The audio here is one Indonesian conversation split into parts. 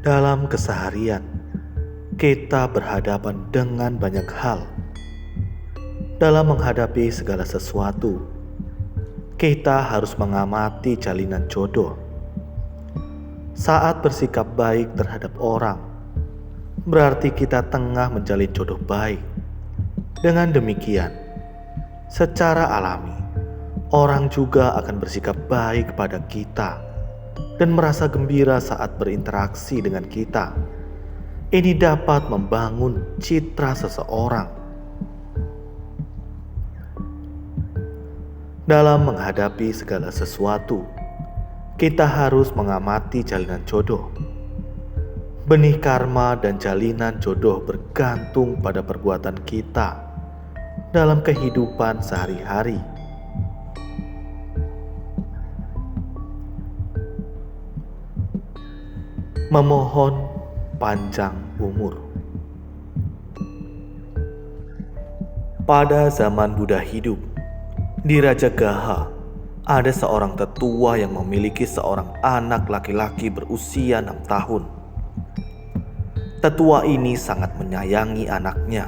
Dalam keseharian, kita berhadapan dengan banyak hal. Dalam menghadapi segala sesuatu, kita harus mengamati jalinan jodoh. Saat bersikap baik terhadap orang, berarti kita tengah menjalin jodoh baik. Dengan demikian, secara alami, orang juga akan bersikap baik pada kita dan merasa gembira saat berinteraksi dengan kita. Ini dapat membangun citra seseorang. Dalam menghadapi segala sesuatu, kita harus mengamati jalinan jodoh. Benih karma dan jalinan jodoh bergantung pada perbuatan kita dalam kehidupan sehari-hari. Memohon panjang umur. Pada zaman Buddha hidup, di Raja Gaha, ada seorang tetua yang memiliki seorang anak laki-laki berusia 6 tahun. Tetua ini sangat menyayangi anaknya.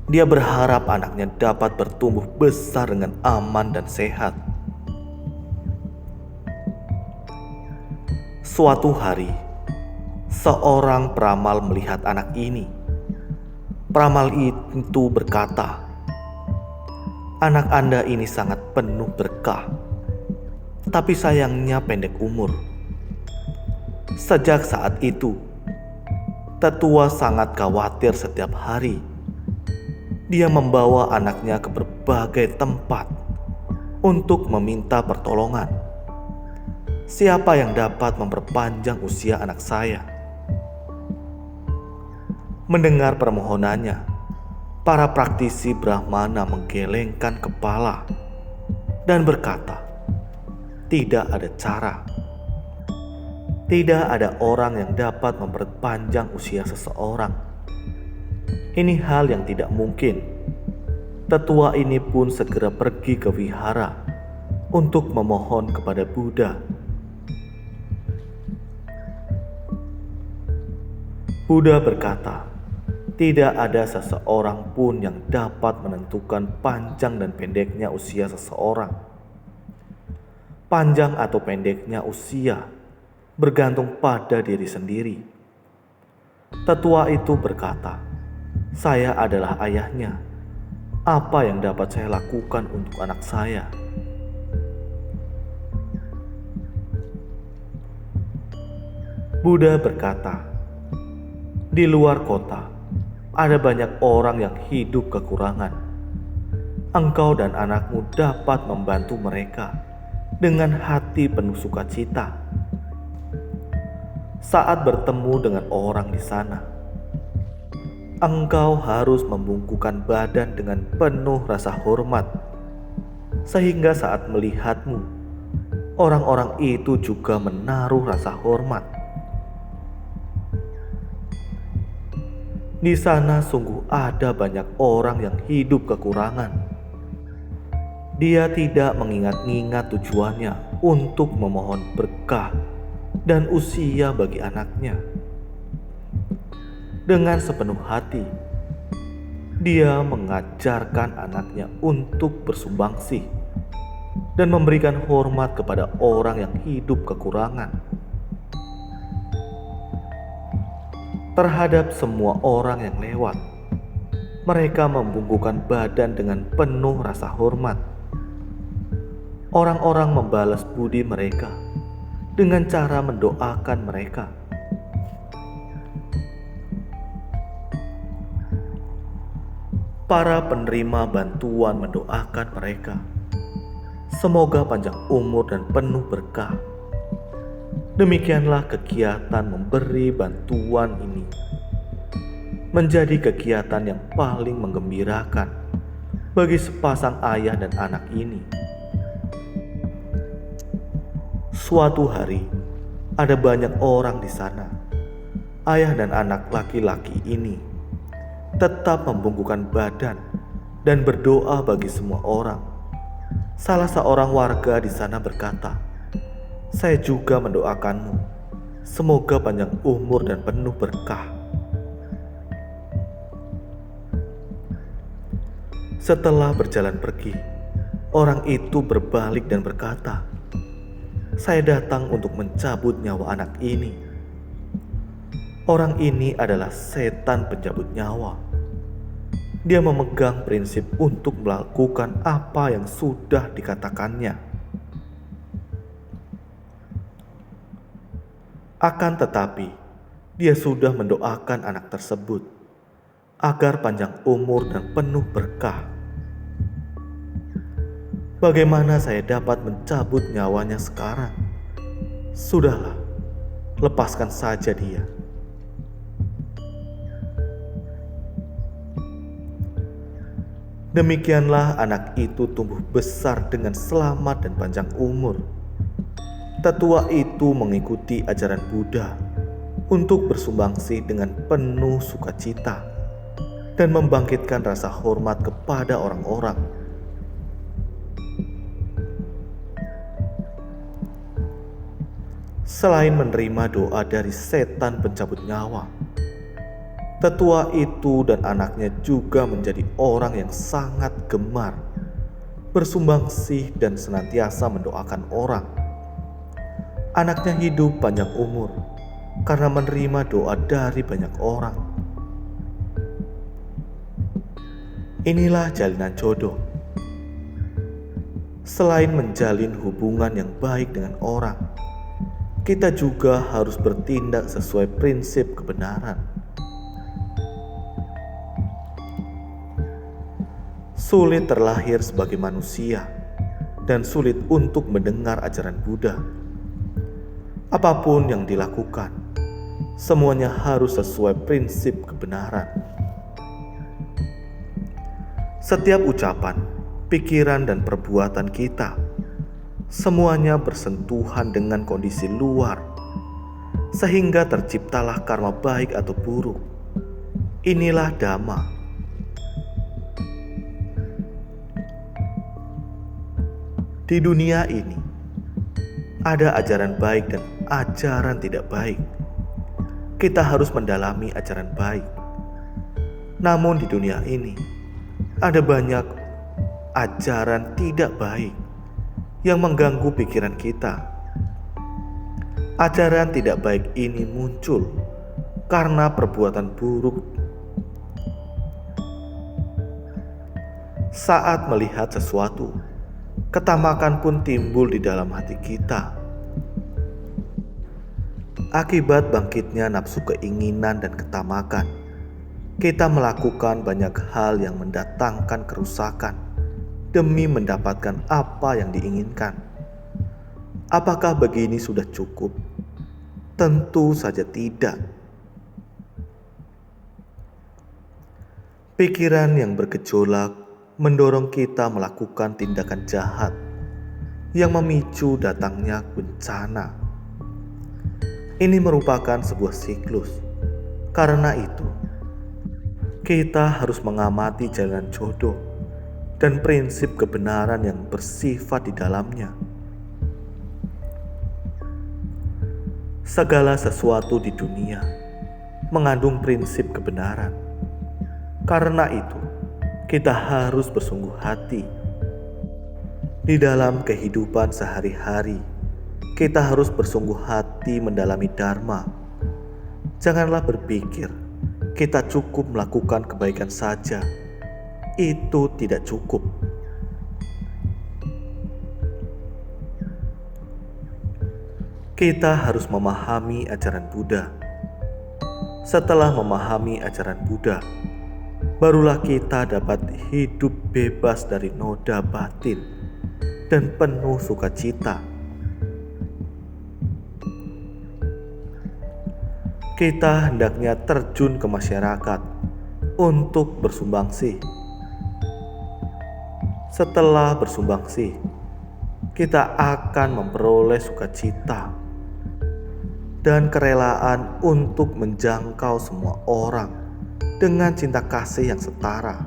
Dia berharap anaknya dapat bertumbuh besar dengan aman dan sehat. Suatu hari, seorang peramal melihat anak ini. Peramal itu berkata, "Anak Anda ini sangat penuh berkah, tapi sayangnya pendek umur." Sejak saat itu, tetua sangat khawatir setiap hari. Dia membawa anaknya ke berbagai tempat untuk meminta pertolongan. Siapa yang dapat memperpanjang usia anak saya? Mendengar permohonannya, para praktisi Brahmana menggelengkan kepala dan berkata, "Tidak ada cara. Tidak ada orang yang dapat memperpanjang usia seseorang. Ini hal yang tidak mungkin." Tetua ini pun segera pergi ke wihara untuk memohon kepada Buddha. Buddha berkata, "Tidak ada seseorang pun yang dapat menentukan panjang dan pendeknya usia seseorang. Panjang atau pendeknya usia bergantung pada diri sendiri." Tetua itu berkata, "Saya adalah ayahnya. Apa yang dapat saya lakukan untuk anak saya?" Buddha berkata, "Di luar kota, ada banyak orang yang hidup kekurangan. Engkau dan anakmu dapat membantu mereka dengan hati penuh sukacita. Saat bertemu dengan orang di sana, engkau harus membungkukkan badan dengan penuh rasa hormat, sehingga saat melihatmu, orang-orang itu juga menaruh rasa hormat. Di sana sungguh ada banyak orang yang hidup kekurangan. Dia tidak mengingat-ingat tujuannya untuk memohon berkah dan usia bagi anaknya. Dengan sepenuh hati, dia mengajarkan anaknya untuk bersumbangsih dan memberikan hormat kepada orang yang hidup kekurangan. Terhadap semua orang yang lewat, mereka membungkukkan badan dengan penuh rasa hormat. Orang-orang membalas budi mereka dengan cara mendoakan mereka. Para penerima bantuan mendoakan mereka, semoga panjang umur dan penuh berkah. Demikianlah kegiatan memberi bantuan ini menjadi kegiatan yang paling menggembirakan bagi sepasang ayah dan anak ini. Suatu hari, ada banyak orang di sana. Ayah dan anak laki-laki ini tetap membungkukkan badan dan berdoa bagi semua orang. Salah seorang warga di sana berkata, "Saya juga mendoakanmu. Semoga panjang umur dan penuh berkah. Setelah berjalan pergi, orang itu berbalik dan berkata, "Saya datang untuk mencabut nyawa anak ini." Orang ini adalah setan pencabut nyawa. Dia memegang prinsip untuk melakukan apa yang sudah dikatakannya. Akan tetapi, dia sudah mendoakan anak tersebut agar panjang umur dan penuh berkah. Bagaimana saya dapat mencabut nyawanya sekarang? Sudahlah, lepaskan saja dia. Demikianlah anak itu tumbuh besar dengan selamat dan panjang umur. Tetua itu mengikuti ajaran Buddha untuk bersumbangsi dengan penuh sukacita dan membangkitkan rasa hormat kepada orang-orang. Selain menerima doa dari setan pencabut nyawa, tetua itu dan anaknya juga menjadi orang yang sangat gemar bersumbangsi dan senantiasa mendoakan orang. Anaknya hidup panjang umur karena menerima doa dari banyak orang. Inilah jalinan jodoh. Selain menjalin hubungan yang baik dengan orang, kita juga harus bertindak sesuai prinsip kebenaran. Sulit terlahir sebagai manusia dan sulit untuk mendengar ajaran Buddha. Apapun yang dilakukan, semuanya harus sesuai prinsip kebenaran. Setiap ucapan, pikiran, dan perbuatan kita, semuanya bersentuhan dengan kondisi luar, sehingga terciptalah karma baik atau buruk. Inilah Dhamma. Di dunia ini, ada ajaran baik dan ajaran tidak baik. Kita harus mendalami ajaran baik. Namun di dunia ini, ada banyak ajaran tidak baik yang mengganggu pikiran kita. Ajaran tidak baik ini muncul karena perbuatan buruk. Saat melihat sesuatu, ketamakan pun timbul di dalam hati kita. Akibat bangkitnya nafsu keinginan dan ketamakan, kita melakukan banyak hal yang mendatangkan kerusakan demi mendapatkan apa yang diinginkan. Apakah begini sudah cukup? Tentu saja tidak. Pikiran yang bergejolak mendorong kita melakukan tindakan jahat yang memicu datangnya bencana. Ini merupakan sebuah siklus. Karena itu, kita harus mengamati jalan jodoh dan prinsip kebenaran yang bersifat di dalamnya. Segala sesuatu di dunia mengandung prinsip kebenaran. Karena itu, kita harus bersungguh hati. Di dalam kehidupan sehari-hari, kita harus bersungguh hati mendalami Dharma. Janganlah berpikir kita cukup melakukan kebaikan saja. Itu tidak cukup. Kita harus memahami ajaran Buddha. Setelah memahami ajaran Buddha, barulah kita dapat hidup bebas dari noda batin dan penuh sukacita. Kita hendaknya terjun ke masyarakat untuk bersumbangsi. Setelah bersumbangsi, kita akan memperoleh sukacita dan kerelaan untuk menjangkau semua orang dengan cinta kasih yang setara.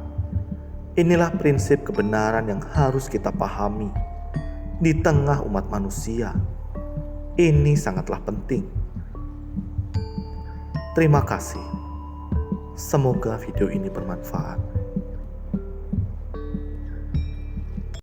Inilah prinsip kebenaran yang harus kita pahami di tengah umat manusia. Ini sangatlah penting. Terima kasih. Semoga video ini bermanfaat.